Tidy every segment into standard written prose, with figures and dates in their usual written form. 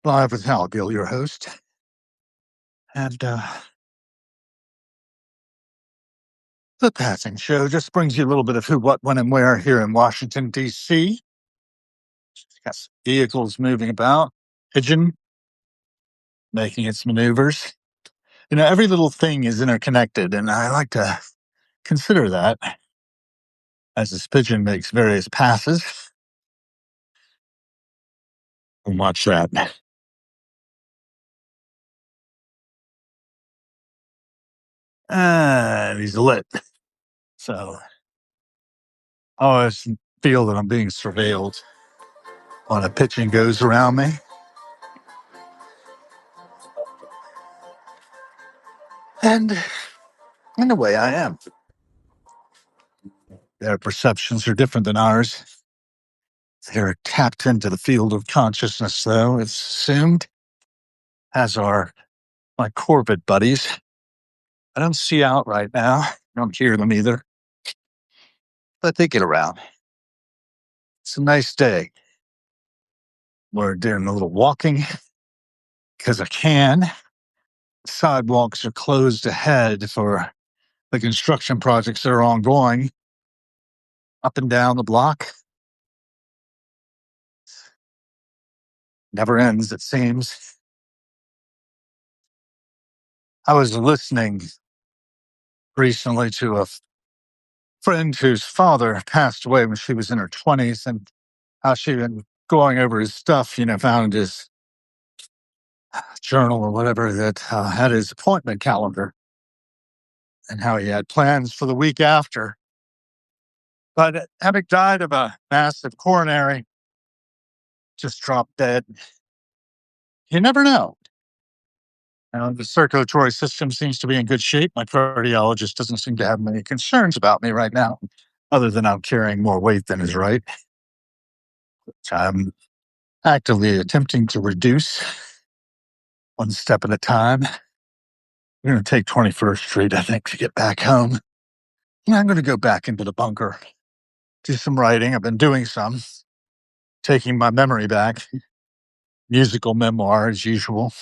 Live with Hal Gill, your host. And the passing show just brings you a little bit of who, what, when, and where here in Washington, D.C. Got some vehicles moving about, pigeon making its maneuvers. Every little thing is interconnected, and I like to consider that as this pigeon makes various passes. And watch that. And he's lit. So I always feel that I'm being surveilled when a pigeon goes around me. And in a way, I am. Their perceptions are different than ours. They're tapped into the field of consciousness, though, it's assumed, as are my Corbett buddies. I don't see out right now. I don't hear them either. But they get around. It's a nice day. We're doing a little walking because I can. Sidewalks are closed ahead for the construction projects that are ongoing up and down the block. Never ends, it seems. I was listening recently to a friend whose father passed away when she was in her 20s, and how she'd been going over his stuff, found his journal or whatever that had his appointment calendar and how he had plans for the week after. But having died of a massive coronary, just dropped dead. You never know. The circulatory system seems to be in good shape. My cardiologist doesn't seem to have many concerns about me right now, other than I'm carrying more weight than is right, which I'm actively attempting to reduce one step at a time. We're going to take 21st Street, I think, to get back home. I'm going to go back into the bunker, do some writing. I've been doing some, taking my memory back, musical memoir as usual,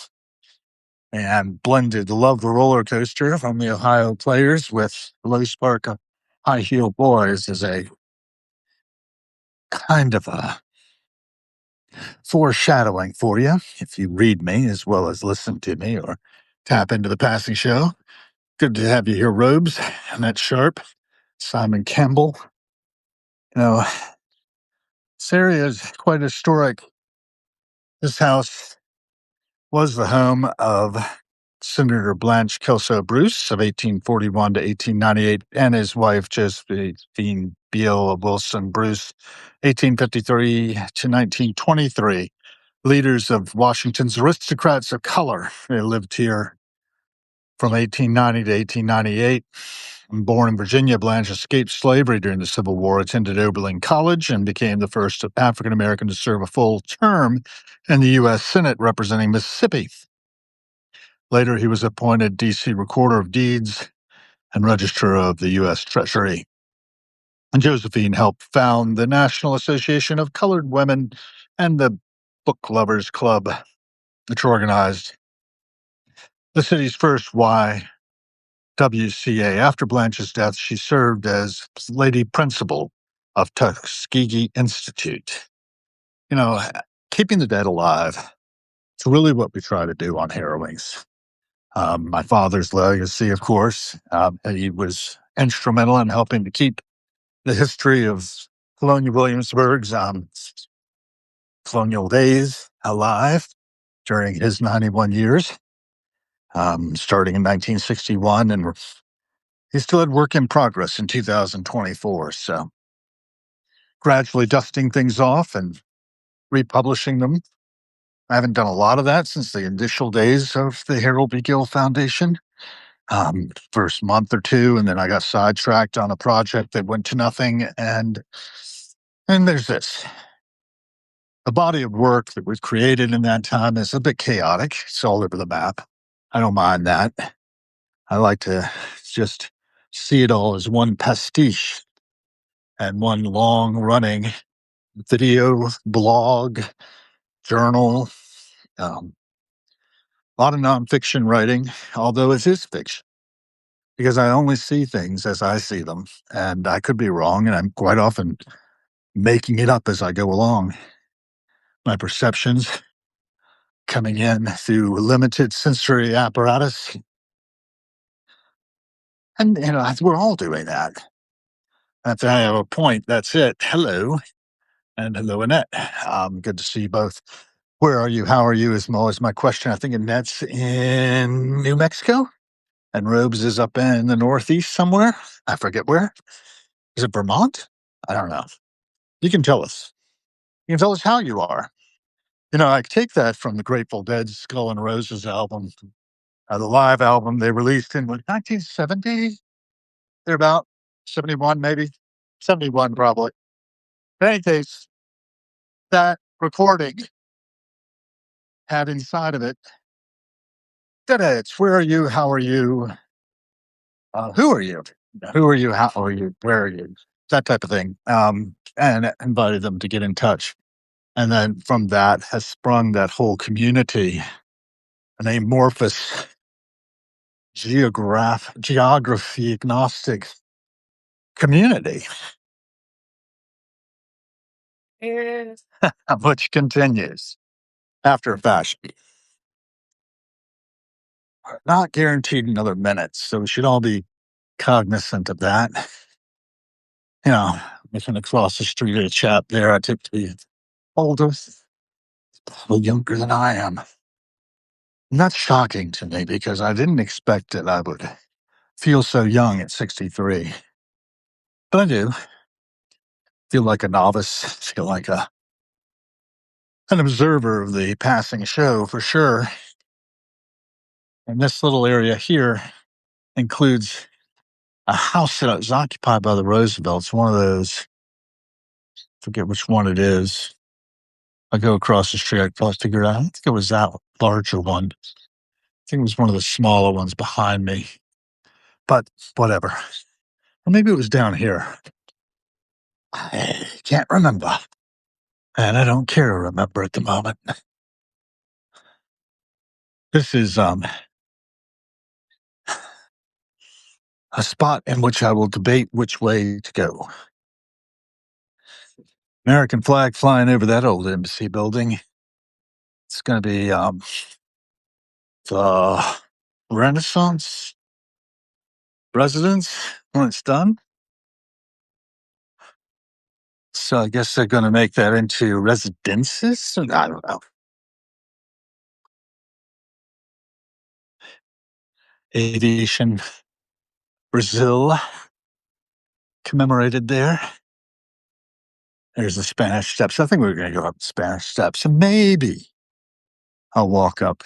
and blended Love the Roller Coaster from the Ohio Players with Low Spark High Heel Boys as a kind of a foreshadowing for you, if you read me as well as listen to me or tap into the passing show. Good to have you here, Robes, Annette Sharp, Simon Campbell. This area is quite historic. This house was the home of Senator Blanche Kelso Bruce of 1841 to 1898 and his wife Josephine Beale of Wilson Bruce, 1853 to 1923. Leaders of Washington's aristocrats of color. They lived here from 1890 to 1898. Born in Virginia, Blanche escaped slavery during the Civil War, attended Oberlin College, and became the first African American to serve a full term in the U.S. Senate representing Mississippi. Later, he was appointed D.C. Recorder of Deeds and Registrar of the U.S. Treasury. And Josephine helped found the National Association of Colored Women and the Book Lovers Club, which organized the city's first YWCA. After Blanche's death, she served as Lady Principal of Tuskegee Institute. Keeping the dead alive. It's really what we try to do on Harrowings. My father's legacy, of course, he was instrumental in helping to keep the history of Colonial Williamsburg's colonial days alive during his 91 years, starting in 1961, and he still had work in progress in 2024. So gradually dusting things off and republishing them. I haven't done a lot of that since the initial days of the Harold B. Gill Foundation. First month or two, and then I got sidetracked on a project that went to nothing. And there's this. The body of work that was created in that time is a bit chaotic. It's all over the map. I don't mind that. I like to just see it all as one pastiche and one long running video, blog, journal, A lot of nonfiction writing, although it is fiction, because I only see things as I see them. And I could be wrong, and I'm quite often making it up as I go along. My perceptions coming in through limited sensory apparatus. And, we're all doing that. If I have a point, that's it. Hello. And hello, Annette. Good to see you both. Where are you? How are you? Is always my question. I think Annette's in New Mexico and Robes is up in the Northeast somewhere. I forget where. Is it Vermont? I don't know. You can tell us. You can tell us how you are. I take that from the Grateful Dead's Skull and Roses album, the live album they released in 1970. They're about 71, maybe 71, probably. In any case, that recording had inside of it, Deadheads, where are you? How are you? Who are you? Who are you? How are you? Where are you? That type of thing. And invited them to get in touch. And then from that has sprung that whole community, an amorphous geography agnostic community, yes, which continues after a fashion. Not guaranteed another minute, so we should all be cognizant of that. Looking across the street at a chap there, I took to be older, probably younger than I am. And that's shocking to me because I didn't expect that I would feel so young at 63. But I do. Feel like a novice, feel like an observer of the passing show for sure. And this little area here includes a house that was occupied by the Roosevelts, one of those, forget which one it is. I go across the street, I probably figure it out. I don't think it was that larger one. I think it was one of the smaller ones behind me. But whatever. Or maybe it was down here. I can't remember. And I don't care to remember at the moment. This is a spot in which I will debate which way to go. American flag flying over that old embassy building. It's going to be the Renaissance residence when it's done. So I guess they're going to make that into residences. I don't know. Aviation Brazil commemorated there. There's the Spanish Steps. I think we're going to go up the Spanish Steps, and maybe I'll walk up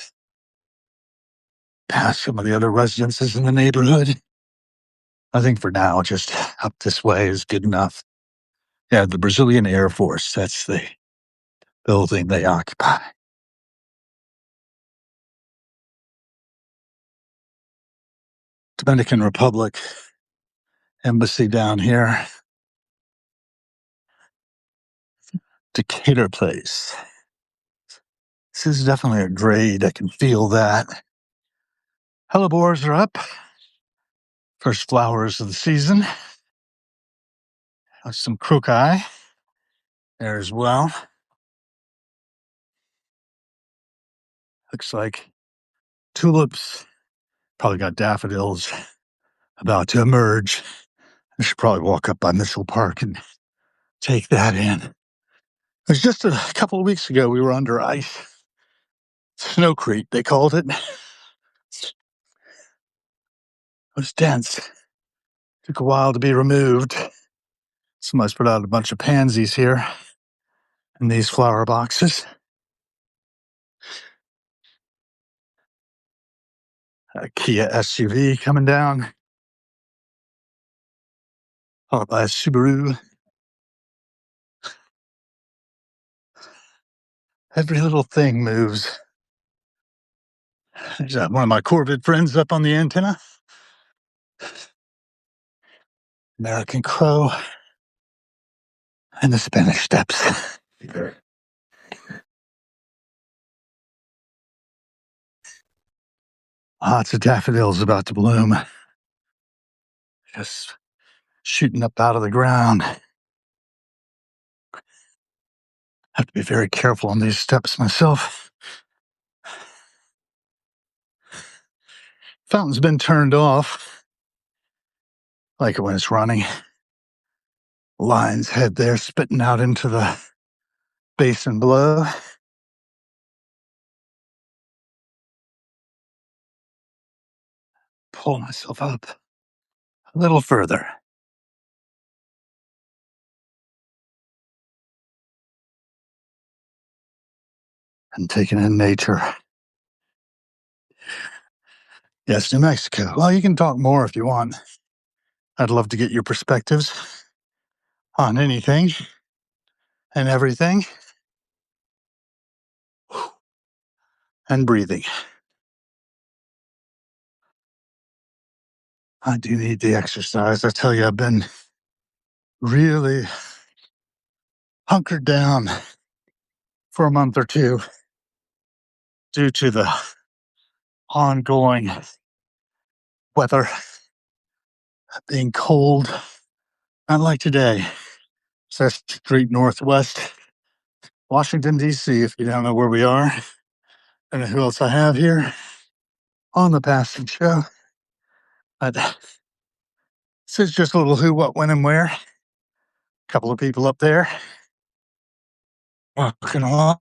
past some of the other residences in the neighborhood. I think for now, just up this way is good enough. Yeah, the Brazilian Air Force, that's the building they occupy. Dominican Republic embassy down here. Decatur Place. This is definitely a grade. I can feel that. Hellebores are up. First flowers of the season. Some crocus there as well. Looks like tulips. Probably got daffodils about to emerge. I should probably walk up by Mitchell Park and take that in. It was just a couple of weeks ago we were under ice. Snowcrete, they called it. It was dense. Took a while to be removed. Somebody's put out a bunch of pansies here in these flower boxes. A Kia SUV coming down. Followed by a Subaru. Every little thing moves. There's one of my Corvid friends up on the antenna. American Crow. And the Spanish Steps. Lots of daffodils about to bloom. Just shooting up out of the ground. Have to be very careful on these steps myself. Fountain's been turned off. Like it when it's running. Lion's head there spitting out into the basin below. Pull myself up a little further. And taking in nature. Yes, New Mexico. Well, you can talk more if you want. I'd love to get your perspectives on anything and everything. And breathing. I do need the exercise. I tell you, I've been really hunkered down for a month or two due to the ongoing weather being cold. Not like today. Seth Street Northwest, Washington, D.C., if you don't know where we are. I don't know who else I have here on the passing show. But this is just a little who, what, when, and where. A couple of people up there walking along.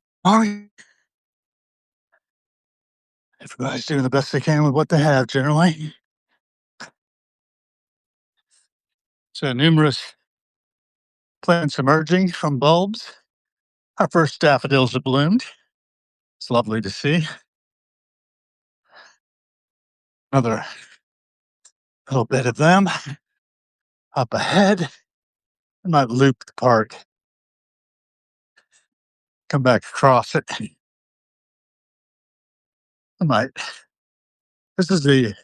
Everybody's doing the best they can with what they have, generally. So numerous plants emerging from bulbs. Our first daffodils have bloomed. It's lovely to see. Another little bit of them up ahead. I might loop the park, come back across it. I might. This is the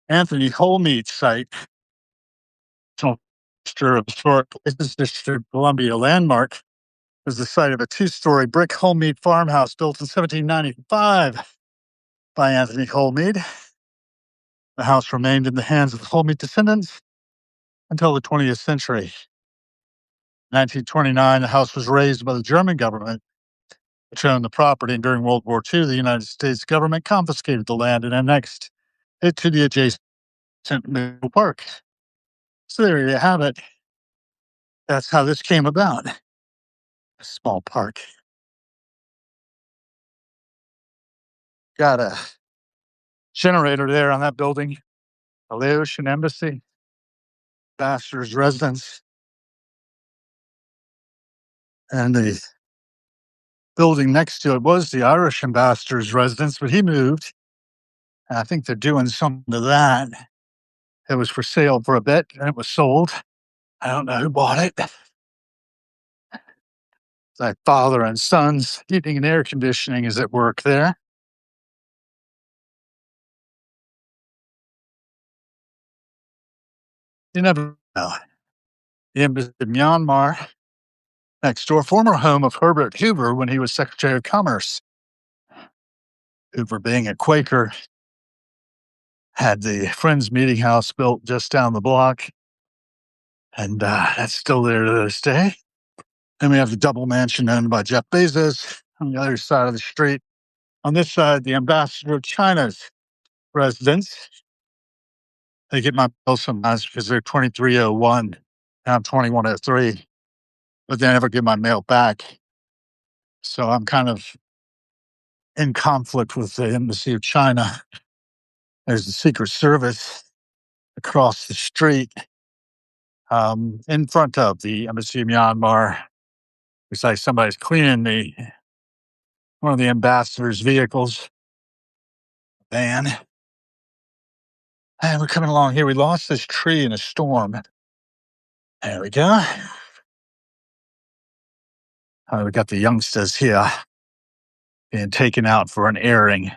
Anthony Holmead site. Of Historic Places District of Columbia landmark is the site of a two-story brick Holmead farmhouse built in 1795 by Anthony Holmead. The house remained in the hands of the Holmead descendants until the 20th century. In 1929, the house was razed by the German government, which owned the property, and during World War II, the United States government confiscated the land and annexed it to the adjacent Middle Park. So there you have it. That's how this came about. A small park. Got a generator there on that building. A Laotian embassy, ambassador's residence, and the building next to it was the Irish ambassador's residence, but he moved. And I think they're doing something to that. It was for sale for a bit, and it was sold. I don't know who bought it. Like father and son's heating and air conditioning is at work there. You never know. The embassy of Myanmar, next door, former home of Herbert Hoover when he was Secretary of Commerce. Hoover, being a Quaker, had the Friends Meeting House built just down the block, and that's still there to this day. Then we have the double mansion owned by Jeff Bezos on the other side of the street. On this side, the ambassador of China's residence. They get my bill sometimes because they're 2301, and I'm 2103, but they never get my mail back. So I'm kind of in conflict with the Embassy of China. There's the Secret Service across the street in front of the Embassy of Myanmar. It's like somebody's cleaning one of the ambassador's vehicles, van. And we're coming along here. We lost this tree in a storm. There we go. We got the youngsters here being taken out for an airing,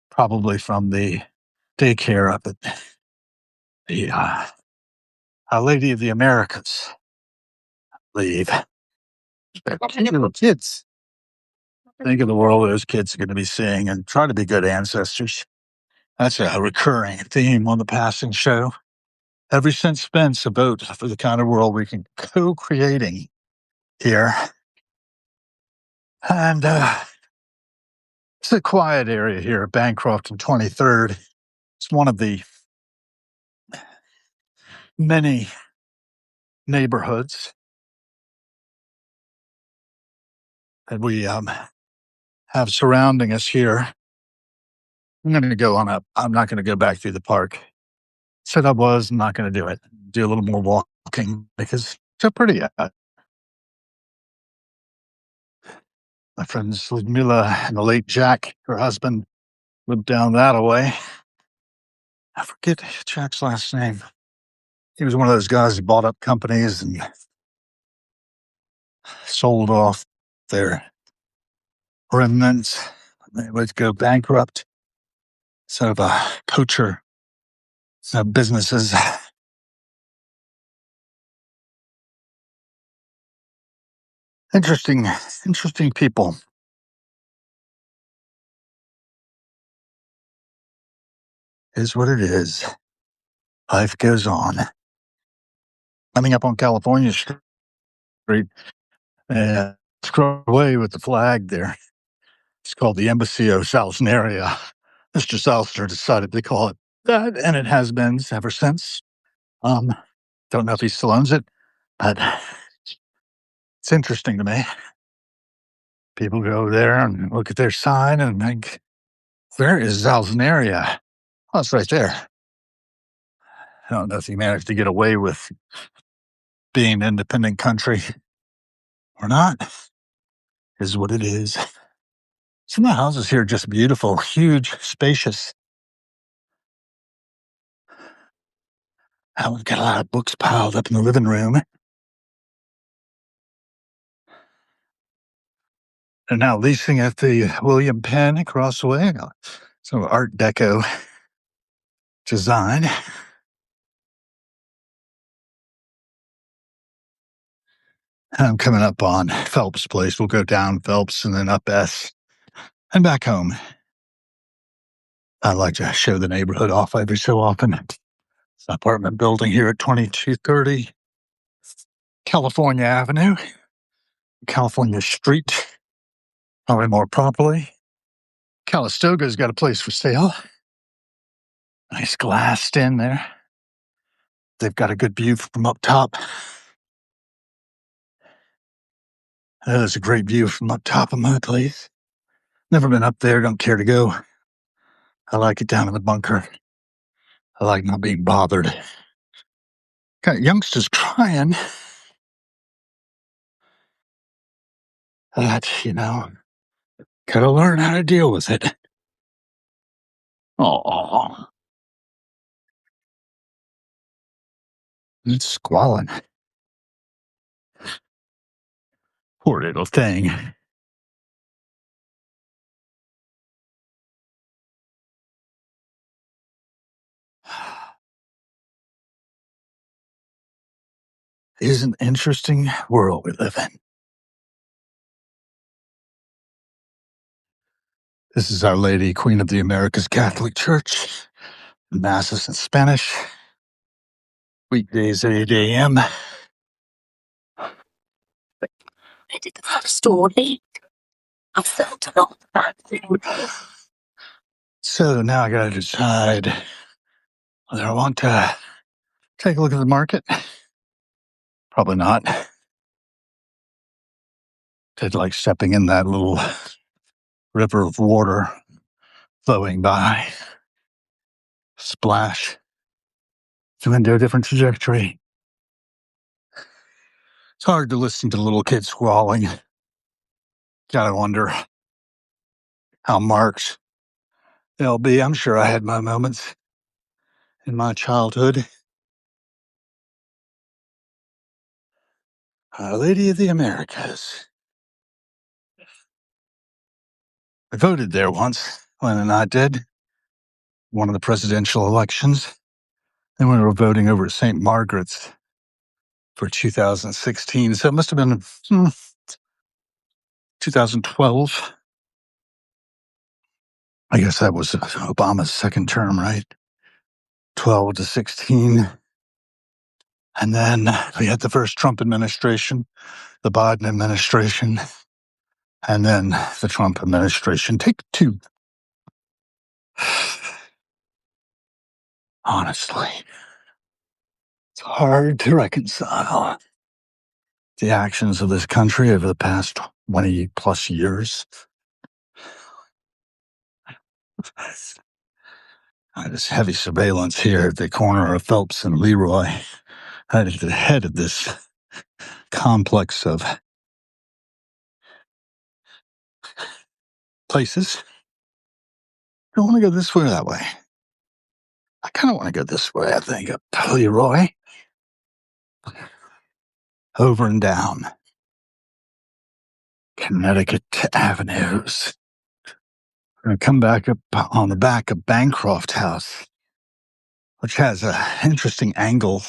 probably from the daycare up at the Our Lady of the Americas. I believe. Little kids. Think of the world those kids are going to be seeing and try to be good ancestors. That's a recurring theme on the passing show. Ever since Spence, a vote for the kind of world we can co-creating here. And it's a quiet area here at Bancroft and 23rd. It's one of the many neighborhoods that we have surrounding us here. I'm going to go on up. I'm not going to go back through the park. Said I was not going to do it. Do a little more walking because it's so pretty out. My friends Ludmila and the late Jack, her husband, lived down that way. I forget Jack's last name. He was one of those guys who bought up companies and sold off their remnants. They would go bankrupt. Sort of a poacher of businesses. Interesting people. Is what it is. Life goes on. Coming up on California Street, scroll away with the flag there. It's called the Embassy of Salsneria. Mr. Salster decided to call it that, and it has been ever since. Don't know if he still owns it, but it's interesting to me. People go there and look at their sign and think, where is Salsneria? Oh, it's right there. I don't know if he managed to get away with being an independent country or not. Is what it is. Some of the houses here are just beautiful, huge, spacious. We've got a lot of books piled up in the living room. They're now leasing at the William Penn across the way. Some Art Deco design. I'm coming up on Phelps Place. We'll go down Phelps and then up S and back home. I like to show the neighborhood off every so often. It's an apartment building here at 2230 California Avenue, California Street, probably more properly. Calistoga's got a place for sale. Nice glassed in there. They've got a good view from up top. There's a great view from up top of my place. Never been up there, don't care to go. I like it down in the bunker. I like not being bothered. Got youngsters crying. That, gotta learn how to deal with it. Oh, it's squalling. Poor little thing. It is an interesting world we live in. This is Our Lady, Queen of the Americas Catholic Church. Masses in Spanish. Weekdays at 8 a.m. I did the story. I felt a lot bad. So now I gotta decide whether I want to take a look at the market. Probably not. Did like stepping in that little river of water flowing by. Splash. It's into a different trajectory. It's hard to listen to little kids squalling. Gotta wonder how marked they'll be. I'm sure I had my moments in my childhood. Our Lady of the Americas. I voted there once, Glenn and I did. One of the presidential elections. Then we were voting over at St. Margaret's for 2016. So it must have been 2012. I guess that was Obama's second term, right? 12 to 16. And then we had the first Trump administration, the Biden administration, and then the Trump administration. Take two. Honestly, it's hard to reconcile the actions of this country over the past 20 plus years. This heavy surveillance here at the corner of Phelps and Leroy, at the head of this complex of places. I don't want to go this way or that way. I kind of want to go this way, I think, up to Leroy, over and down Connecticut avenues. We're going to come back up on the back of Bancroft House, which has an interesting angle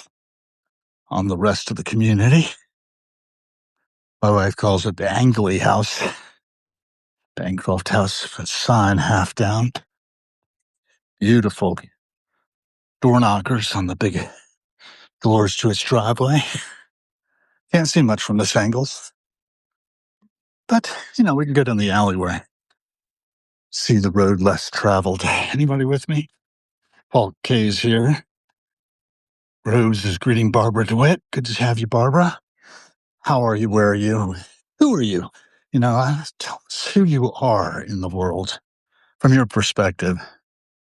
on the rest of the community. My wife calls it the Angley House. Bancroft House, sign half down. Beautiful door knockers on the big doors to its driveway. Can't see much from this angle, but, we can go down the alleyway. See the road less traveled. Anybody with me? Paul K's here. Rose is greeting Barbara DeWitt. Good to have you, Barbara. How are you? Where are you? Who are you? Tell us who you are in the world from your perspective.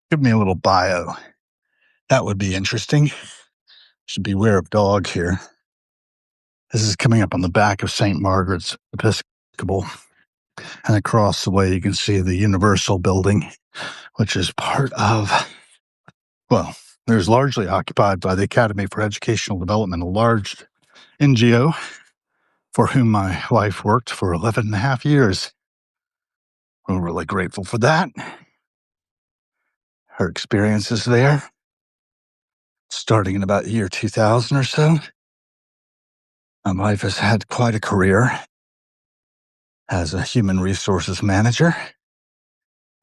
Give me a little bio. That would be interesting. Should beware of dog here. This is coming up on the back of St. Margaret's Episcopal. And across the way, you can see the Universal building, which is part of, there's largely occupied by the Academy for Educational Development, a large NGO for whom my wife worked for 11 and a half years. We're really grateful for that. Her experiences there, starting in about the year 2000 or so. My wife has had quite a career as a human resources manager,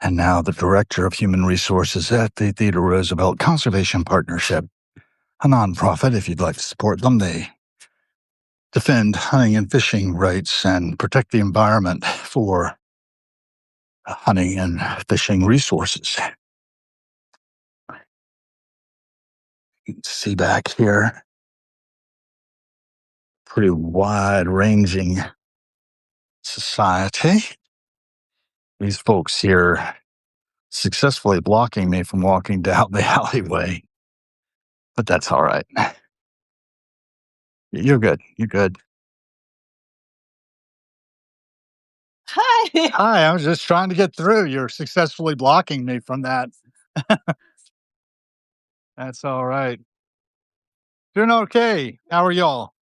and now the director of human resources at the Theodore Roosevelt Conservation Partnership, a nonprofit. If you'd like to support them, they defend hunting and fishing rights and protect the environment for hunting and fishing resources. You can see back here, pretty wide-ranging society. These folks here successfully blocking me from walking down the alleyway, but that's all right. You're good. You're good. Hi. Hi, I was just trying to get through. You're successfully blocking me from that. That's all right. Doing okay. How are y'all?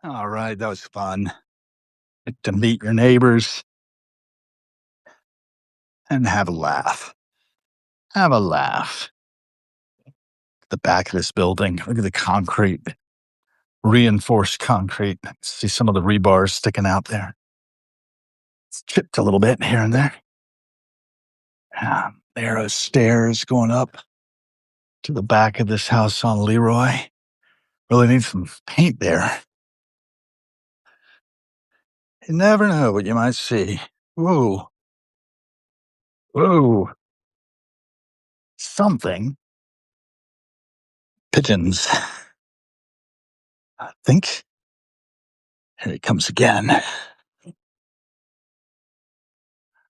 All right, that was fun. Get to meet your neighbors and have a laugh. Have a laugh. The back of this building, look at the concrete, reinforced concrete. See some of the rebars sticking out there. It's chipped a little bit here and there. Narrow stairs going up to the back of this house on Leroy. Really need some paint there. You never know what you might see. Whoa. Whoa. Something. Pigeons. I think. Here he comes again.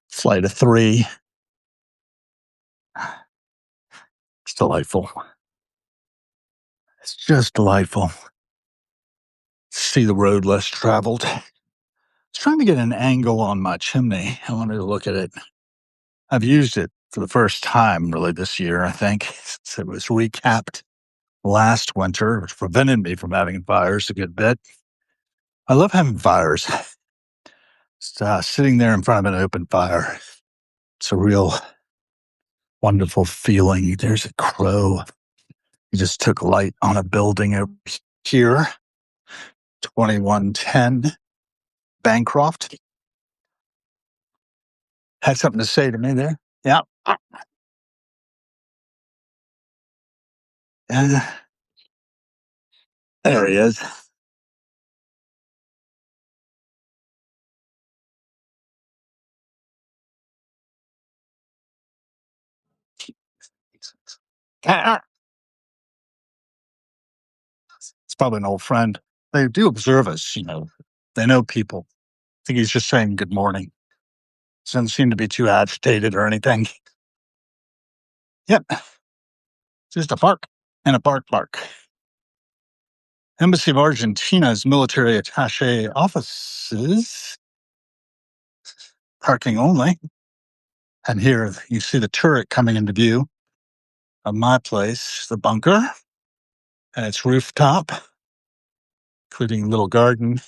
Flight of 3. It's delightful. It's just delightful. See the road less traveled. I was trying to get an angle on my chimney. I wanted to look at it. I've used it for the first time really this year, I think, since it was recapped last winter, which prevented me from having fires a good bit. I love having fires. Sitting there in front of an open fire. It's a real wonderful feeling. There's a crow He just took light on a building over here, 2110 Bancroft. Had something to say to me there. Yeah. And there he is. It's probably an old friend. They do observe us, They know people. I think he's just saying good morning. Doesn't seem to be too agitated or anything. Yep. Just a park and a park. Embassy of Argentina's military attache offices, parking only. And here you see the turret coming into view of my place, the bunker, and its rooftop, including a little garden.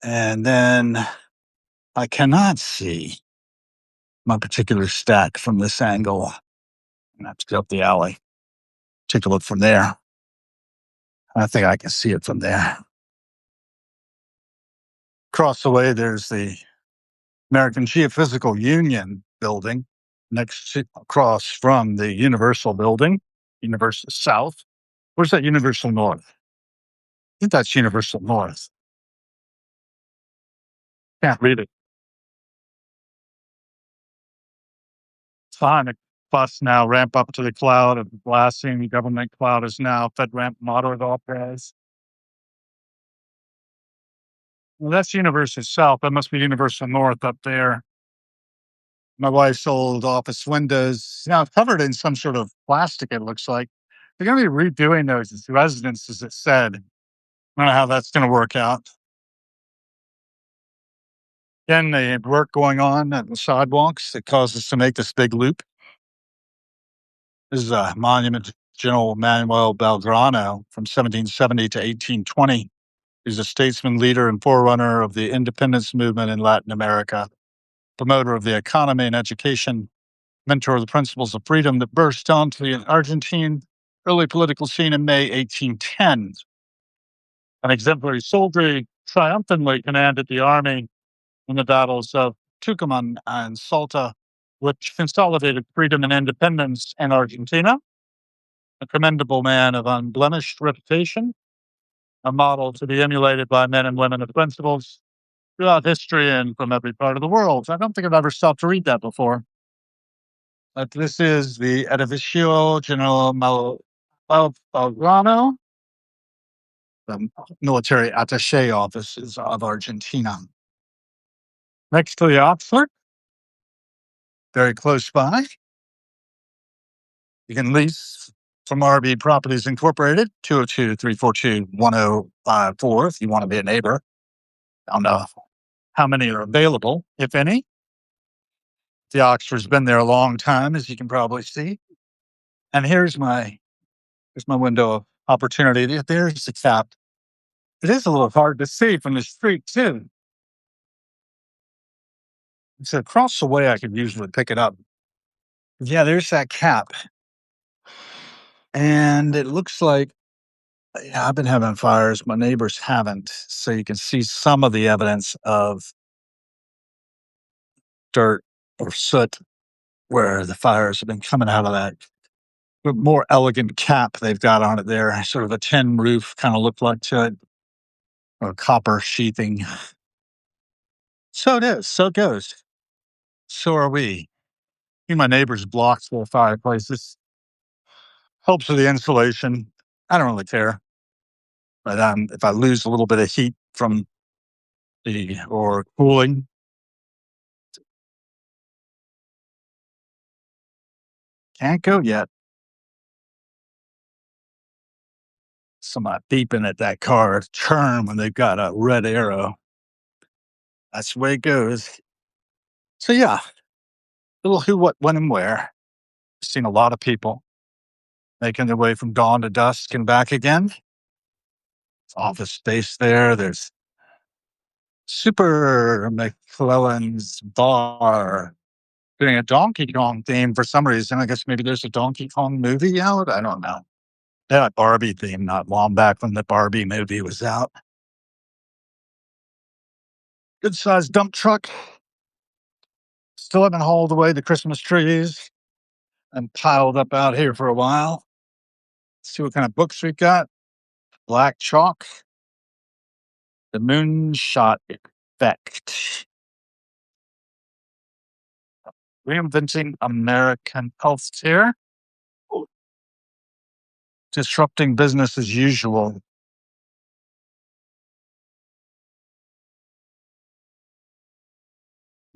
And then I cannot see my particular stack from this angle. I have to go up the alley, take a look from there. I think I can see it from there. Across the way, there's the American Geophysical Union building, across from the Universal building, Universal South. Where's that Universal North? I think that's Universal North. Can't read it. It's behind the bus now, ramp up to the cloud of blasting. The government cloud is now FedRAMP moderate off-res. Well, that's Universal South. That must be Universal North up there. My wife's old office windows, now covered in some sort of plastic, it looks like. They're going to be redoing those as residences, it said. I don't know how that's going to work out. Then they had work going on at the sidewalks that caused us to make this big loop. This is a monument to General Manuel Belgrano from 1770 to 1820. He's a statesman, leader, and forerunner of the independence movement in Latin America, promoter of the economy and education, mentor of the principles of freedom that burst onto the Argentine early political scene in May 1810. An exemplary soldier, he triumphantly commanded the army in the battles of Tucumán and Salta, which consolidated freedom and independence in Argentina. A commendable man of unblemished reputation, a model to be emulated by men and women of principles throughout history and from every part of the world. I don't think I've ever stopped to read that before. But this is the Edificio General Belgrano, the military attaché offices of Argentina. Next to the Oxford, very close by, you can lease from RB Properties Incorporated, 202-342-1054 if you want to be a neighbor. I don't know how many are available, if any. The Oxford's been there a long time, as you can probably see. And here's my window of opportunity. There's the cap. It is a little hard to see from the street, too. It's across the way I could usually pick it up. Yeah, there's that cap. And it looks like, I've been having fires. My neighbors haven't. So you can see some of the evidence of dirt or soot where the fires have been coming out of that more elegant cap they've got on it there. Sort of a tin roof kind of looked like to it, or copper sheathing. So it is. So it goes. So are we. My neighbor's blocks full of fireplaces. Helps with the insulation. I don't really care. But if I lose a little bit of heat from or cooling, can't go yet. Somebody beeping at that car churn when they've got a red arrow. That's the way it goes. So yeah, little who, what, when, and where. Seen a lot of people making their way from dawn to dusk and back again. Office space there. There's Super McClellan's Bar. Doing a Donkey Kong theme for some reason. I guess maybe there's a Donkey Kong movie out. I don't know. They had a Barbie theme not long back when the Barbie movie was out. Good sized dump truck. Still haven't hauled away the Christmas trees and piled up out here for a while. Let's see what kind of books we've got. Black Chalk, The Moonshot Effect, Reinventing American Healthcare, Disrupting Business as Usual.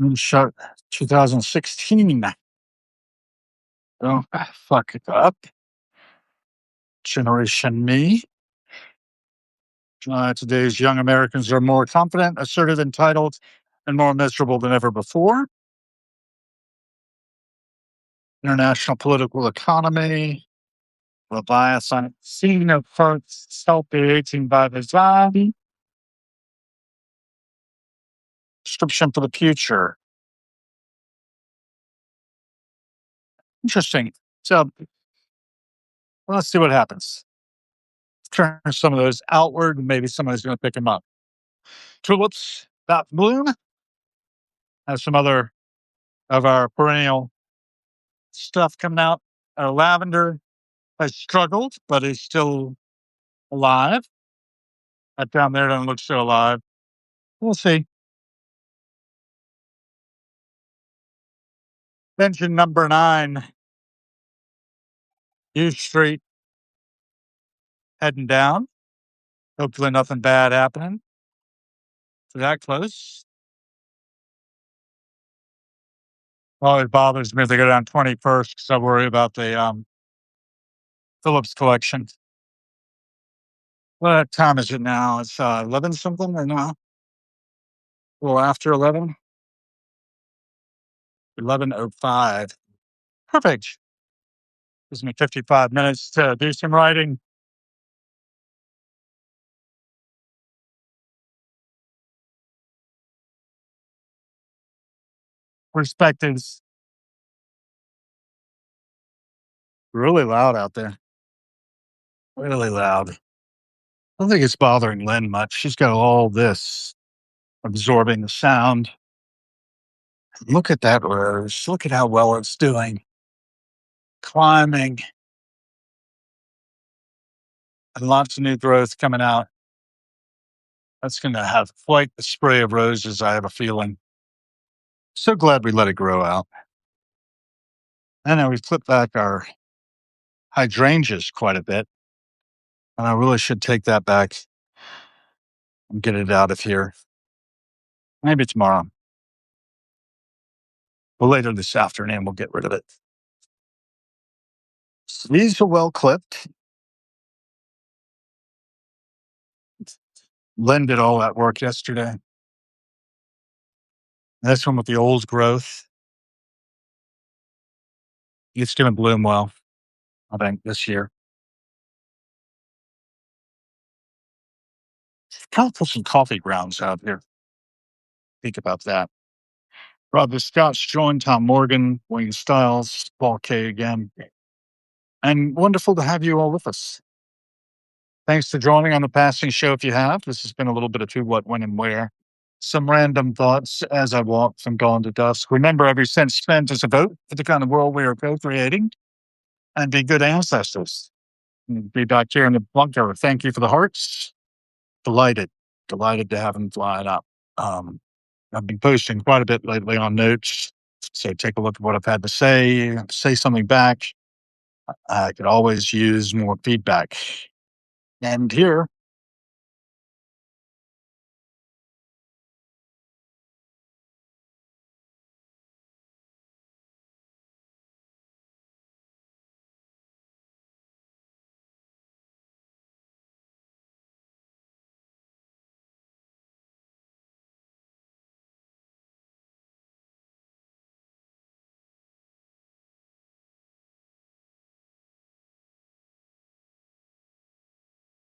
Moonshot 2016. Don't fuck it up. Generation Me. Today's young Americans are more confident, assertive, entitled, and more miserable than ever before. International Political Economy. Leviathan. Scene of parts self-creating by design. Description for the future. Interesting. So let's see what happens. Turn some of those outward, and maybe somebody's going to pick them up. Tulips, about to bloom. Have some other of our perennial stuff coming out. Our lavender has struggled, but is still alive. That down there doesn't look so alive. We'll see. Engine number 9, U Street, heading down. Hopefully nothing bad happening. So that close. Always bothers me if they go down 21st because I worry about the Phillips collection. What time is it now? It's 11 something or no? A little after 11? 11:05. Perfect. Gives me 55 minutes to do some writing. Perspectives. Really loud out there. Really loud. I don't think it's bothering Lynn much. She's got all this absorbing the sound. Look at that rose. Look at how well it's doing. Climbing. And lots of new growth coming out. That's going to have quite the spray of roses, I have a feeling. So glad we let it grow out. And then we flipped back our hydrangeas quite a bit. And I really should take that back and get it out of here. Maybe tomorrow. But later this afternoon, we'll get rid of it. So these are well clipped. Len did all that work yesterday. This one with the old growth. It's going to bloom well, I think, this year. Kind of put some coffee grounds out here. Think about that. Rob Scott's joined, Tom Morgan, Wayne Stiles, Paul K again. And wonderful to have you all with us. Thanks for joining on the Passing Show if you have. This has been a little bit of who, what, when, and where. Some random thoughts as I walk from dawn to dusk. Remember, every cent spent is a vote for the kind of world we are co-creating. And be good ancestors. And be back here in the bunker. Thank you for the hearts. Delighted to have them flying up. I've been posting quite a bit lately on notes. So take a look at what I've had to say something back. I could always use more feedback. And here,